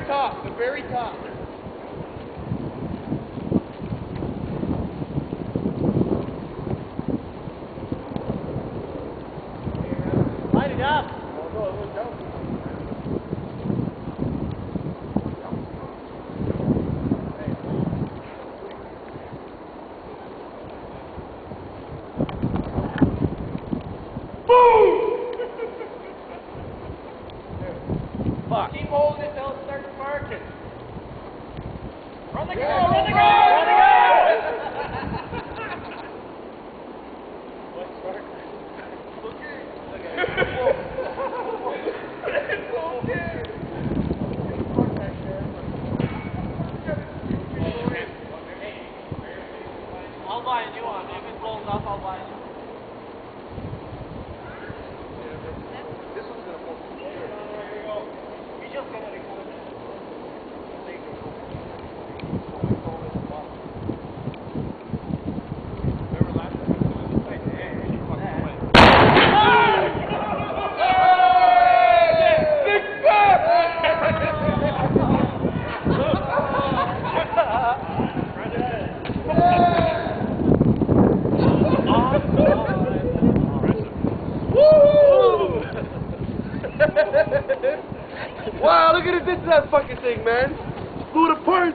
top, the very top. Light it up. Fuck. Keep holding it till it starts marking. Run the go! Run the go! Run the go! What's marking? Okay. It's okay. I'll buy a new one. If it blows up, I'll buy a new one. This one's gonna blow. You just gotta record it. Remember last time? Wow, look at it did to that fucking thing, man. Blew it apart.